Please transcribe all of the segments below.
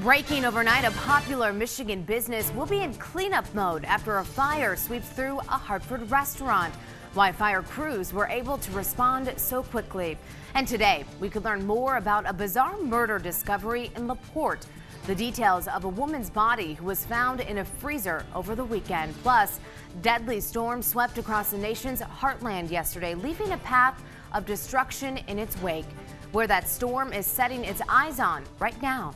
Breaking overnight, a popular Michigan business will be in cleanup mode after a fire sweeps through a Hartford restaurant. Why fire crews were able to respond so quickly. And today, we could learn more about a bizarre murder discovery in LaPorte. The details of a woman's body who was found in a freezer over the weekend. Plus, deadly storm swept across the nation's heartland yesterday, leaving a path of destruction in its wake. Where that storm is setting its eyes on right now.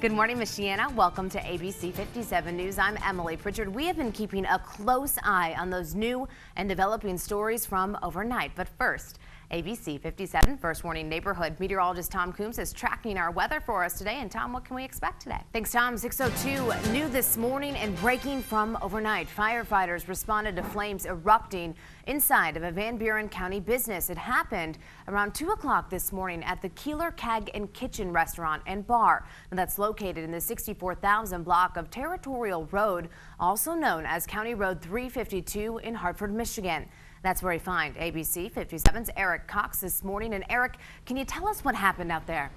Good morning, Michiana. Welcome to ABC 57 News. I'm Emily Pritchard. We have been keeping a close eye on those new and developing stories from overnight. But first, ABC 57 First Warning Neighborhood meteorologist Tom Coombs is tracking our weather for us today. And Tom, what can we expect today? Thanks, Tom. 6:02 new this morning and breaking from overnight. Firefighters responded to flames erupting inside of a Van Buren County business. It happened around 2 o'clock this morning at the Keeler Keg and Kitchen restaurant and bar. And that's located in the 64,000 block of Territorial Road, also known as County Road 352 in Hartford, Michigan. That's where we find ABC 57's Eric Cox this morning. And Eric, can you tell us what happened out there?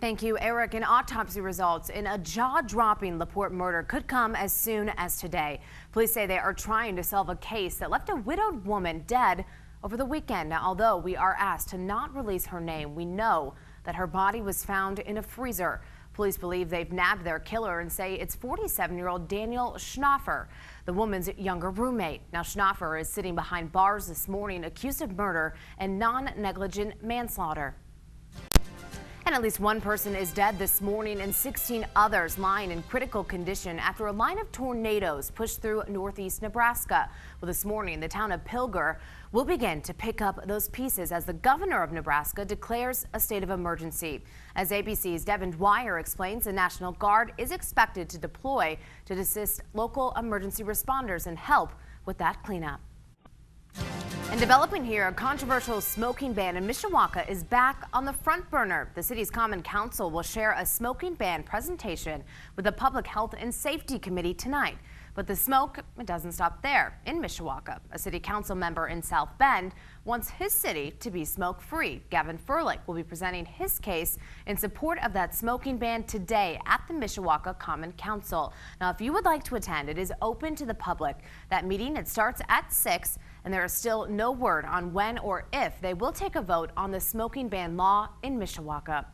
Thank you, Eric. And autopsy results in a jaw-dropping LaPorte murder could come as soon as today. Police say they are trying to solve a case that left a widowed woman dead over the weekend. Now, although we are asked to not release her name, we know that her body was found in a freezer. Police believe they've nabbed their killer and say it's 47-year-old Daniel Schnaffer, the woman's younger roommate. Now, Schnaffer is sitting behind bars this morning, accused of murder and non-negligent manslaughter. And at least one person is dead this morning and 16 others lying in critical condition after a line of tornadoes pushed through northeast Nebraska. Well, this morning, the town of Pilger will begin to pick up those pieces as the governor of Nebraska declares a state of emergency. As ABC's Devin Dwyer explains, the National Guard is expected to deploy to assist local emergency responders and help with that cleanup. And developing here, a controversial smoking ban in Mishawaka is back on the front burner. The city's Common Council will share a smoking ban presentation with the Public Health and Safety Committee tonight. But the smoke, it doesn't stop there. In Mishawaka, a city council member in South Bend wants his city to be smoke-free. Gavin Furlick will be presenting his case in support of that smoking ban today at the Mishawaka Common Council. Now, if you would like to attend, it is open to the public. That meeting, it starts at 6, and there is still no word on when or if they will take a vote on the smoking ban law in Mishawaka.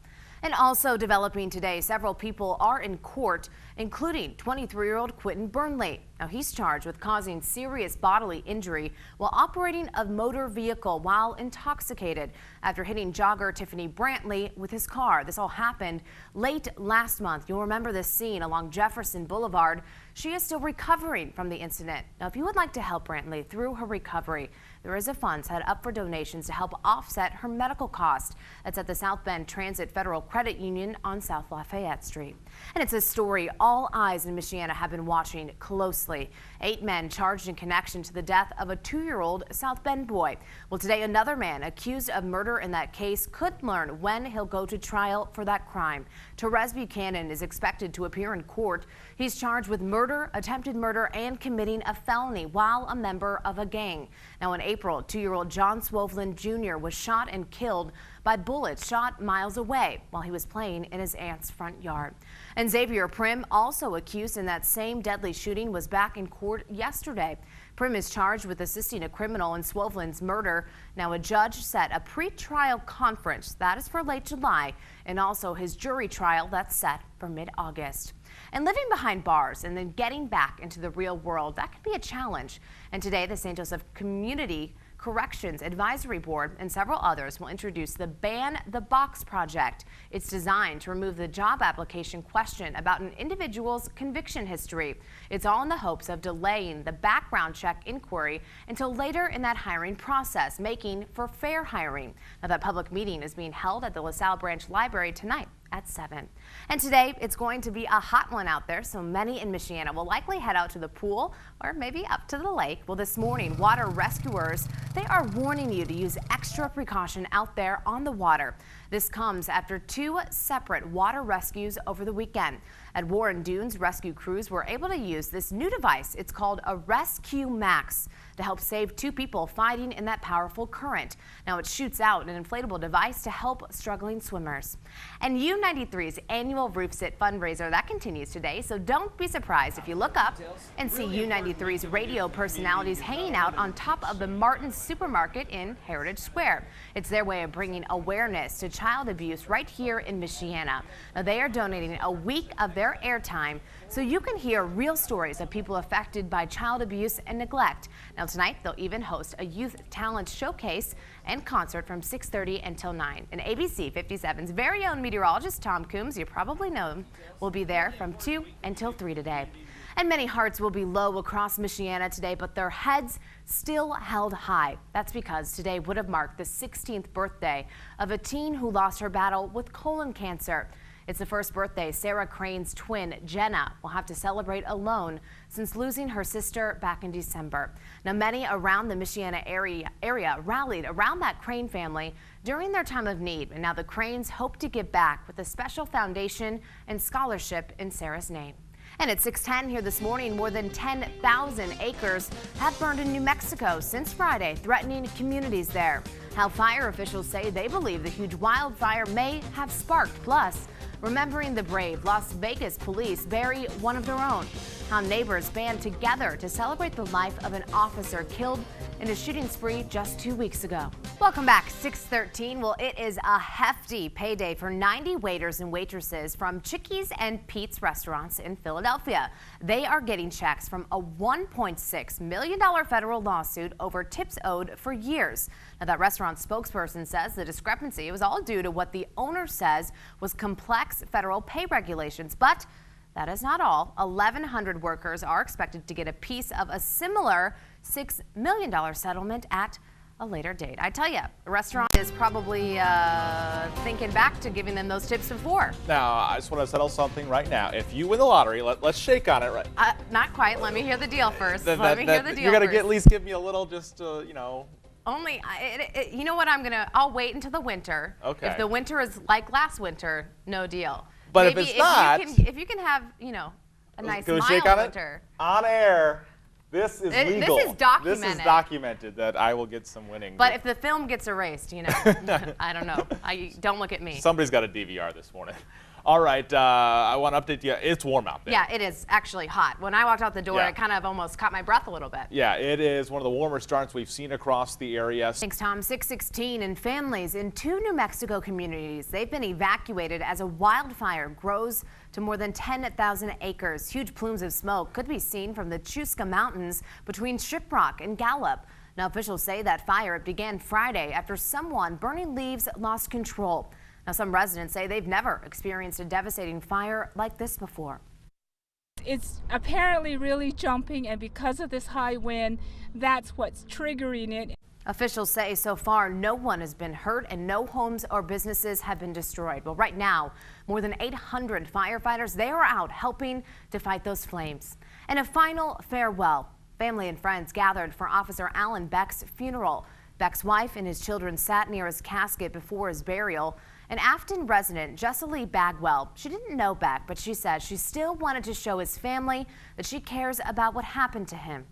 And also developing today, several people are in court, including 23-year-old Quentin Burnley. Now, he's charged with causing serious bodily injury while operating a motor vehicle while intoxicated after hitting jogger Tiffany Brantley with his car. This all happened late last month. You'll remember this scene along Jefferson Boulevard. She is still recovering from the incident. Now, if you would like to help Brantley through her recovery, there is a fund set up for donations to help offset her medical cost. That's at the South Bend Transit Federal Credit Union on South Lafayette Street. And it's a story all eyes in Michiana have been watching closely. 8 men charged in connection to the death of a 2-year-old South Bend boy. Well, today another man accused of murder in that case could learn when he'll go to trial for that crime. Therese Buchanan is expected to appear in court. He's charged with murder, attempted murder, and committing a felony while a member of a gang. Now, in April, 2-year-old John Swovlin Jr. was shot and killed by bullets shot miles away while he was playing in his aunt's front yard. And Xavier Prim, also accused in that same deadly shooting, was back in court yesterday. Prim is charged with assisting a criminal in Swovlin's murder. Now, a judge set a pre-trial conference that is for late July, and also his jury trial that's set for mid-August. And living behind bars and then getting back into the real world, that can be a challenge. And today, the St. Joseph Community Corrections Advisory Board and several others will introduce the Ban the Box project. It's designed to remove the job application question about an individual's conviction history. It's all in the hopes of delaying the background check inquiry until later in that hiring process, making for fair hiring. Now, that public meeting is being held at the LaSalle Branch Library tonight at 7. And today, it's going to be a hot one out there, so many in Michiana will likely head out to the pool or maybe up to the lake. Well, this morning, water rescuers, they are warning you to use extra precaution out there on the water. This comes after 2 separate water rescues over the weekend. At Warren Dunes, rescue crews were able to use this new device. It's called a Rescue Max to help save 2 people fighting in that powerful current. Now, it shoots out an inflatable device to help struggling swimmers. And you U93's annual Roof Sit fundraiser that continues today, so don't be surprised if you look up and see U93's radio personalities hanging out on top of the Martin's Supermarket in Heritage Square. It's their way of bringing awareness to child abuse right here in Michiana. Now, they are donating a week of their airtime so you can hear real stories of people affected by child abuse and neglect. Now, tonight they'll even host a youth talent showcase and concert from 6:30 until 9. And ABC 57's very own meteorologist Tom Coombs, you probably know him, will be there from 2 until 3 today. And many hearts will be low across Michiana today, but their heads still held high. That's because today would have marked the 16th birthday of a teen who lost her battle with colon cancer. It's the first birthday Sarah Crane's twin, Jenna, will have to celebrate alone since losing her sister back in December. Now, many around the Michiana area rallied around that Crane family during their time of need, and now the Cranes hope to give back with a special foundation and scholarship in Sarah's name. And at 6:10 here this morning, more than 10,000 acres have burned in New Mexico since Friday, threatening communities there. How fire officials say they believe the huge wildfire may have sparked. Plus, remembering the brave, Las Vegas police bury one of their own. How neighbors band together to celebrate the life of an officer killed in a shooting spree just 2 weeks ago. Welcome back. 6:13. Well, it is a hefty payday for 90 waiters and waitresses from Chickies and Pete's restaurants in Philadelphia. They are getting checks from a $1.6 million federal lawsuit over tips owed for years. Now, that restaurant spokesperson says the discrepancy was all due to what the owner says was complex federal pay regulations. But that is not all. 1,100 workers are expected to get a piece of a similar $6 million settlement at a later date. I tell you, the restaurant is probably thinking back to giving them those tips before. Now, I just want to settle something right now. If you win the lottery, let's shake on it, right? Not quite. Let me hear the deal first. You're going to at least give me a little, just, you know. Only, you know what, I'll wait until the winter. Okay. If the winter is like last winter, no deal. But maybe if it's not, if you can have, you know, a nice mild shake on winter. On air. This is legal. This is documented. This is documented that I will get some winnings. But if the film gets erased, you know, I don't know. Don't look at me. Somebody's got a DVR this morning. All right, I want to update you. It's warm out there. Yeah, it is actually hot. When I walked out the door, it kind of almost caught my breath a little bit. Yeah, it is one of the warmer starts we've seen across the area. Thanks, Tom. 6:16, and families in 2 New Mexico communities, they've been evacuated as a wildfire grows to more than 10,000 acres. Huge plumes of smoke could be seen from the Chusca Mountains between Shiprock and Gallup. Now, officials say that fire began Friday after someone burning leaves lost control. Now, some residents say they've never experienced a devastating fire like this before. It's apparently really jumping, and because of this high wind, that's what's triggering it. Officials say so far no one has been hurt and no homes or businesses have been destroyed. Well, right now, more than 800 firefighters, they are out helping to fight those flames. And a final farewell. Family and friends gathered for Officer Alan Beck's funeral. Beck's wife and his children sat near his casket before his burial. An Afton resident, Jessica Bagwell, she didn't know Beck, but she said she still wanted to show his family that she cares about what happened to him.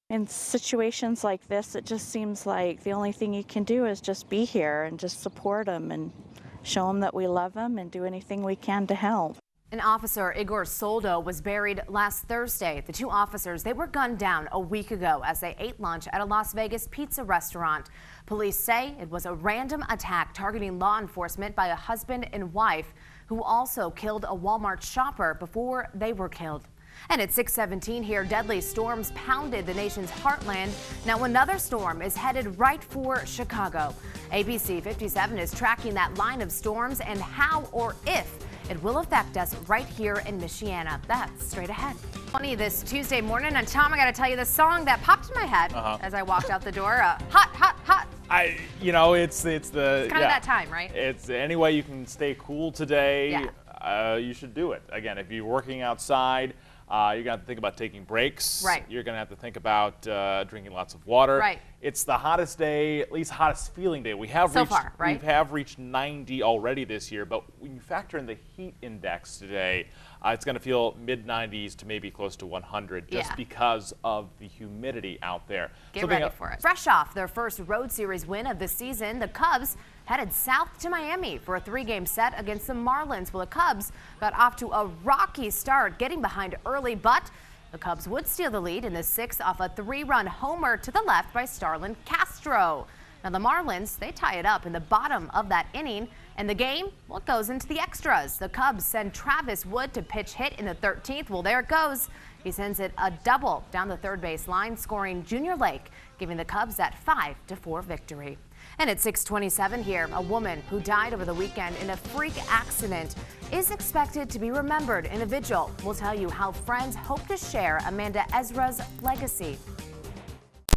In situations like this, it just seems like the only thing you can do is just be here and just support them and show them that we love them and do anything we can to help. An officer, Igor Soldo, was buried last Thursday. The 2 officers, they were gunned down a week ago as they ate lunch at a Las Vegas pizza restaurant. Police say it was a random attack targeting law enforcement by a husband and wife who also killed a Walmart shopper before they were killed. And at 6:17 here, deadly storms pounded the nation's heartland. Now another storm is headed right for Chicago. ABC 57 is tracking that line of storms and how or if it will affect us right here in Michiana. That's straight ahead. Funny this Tuesday morning, and Tom, I got to tell you the song that popped in my head as I walked out the door. Hot, hot, hot. It's kind of that time, right? It's any way you can stay cool today. Yeah. You should do it. Again, if you're working outside, you're going to have to think about taking breaks. Right. You're going to have to think about drinking lots of water. Right. It's the hottest day, at least hottest feeling day. We have reached 90 already this year, but when you factor in the heat index today, it's going to feel mid-90s to maybe close to 100 just because of the humidity out there. Get ready for it. Fresh off their first Road Series win of the season, the Cubs headed south to Miami for a 3-game set against the Marlins. Well, the Cubs got off to a rocky start, getting behind early, but the Cubs would steal the lead in the 6th off a 3-run homer to the left by Starlin Castro. Now the Marlins, they tie it up in the bottom of that inning, and the game, well, it goes into the extras. The Cubs send Travis Wood to pitch hit in the 13th. Well, there it goes. He sends it a double down the third base line, scoring Junior Lake, giving the Cubs that 5-4 victory. And at 6:27 here, a woman who died over the weekend in a freak accident is expected to be remembered in a vigil. We'll tell you how friends hope to share Amanda Ezra's legacy.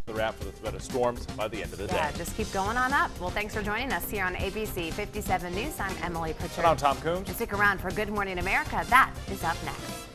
The wrap for the threat of storms by the end of the day. Yeah, just keep going on up. Well, thanks for joining us here on ABC 57 News. I'm Emily Pritchard. And I'm Tom Coombs. And stick around for Good Morning America. That is up next.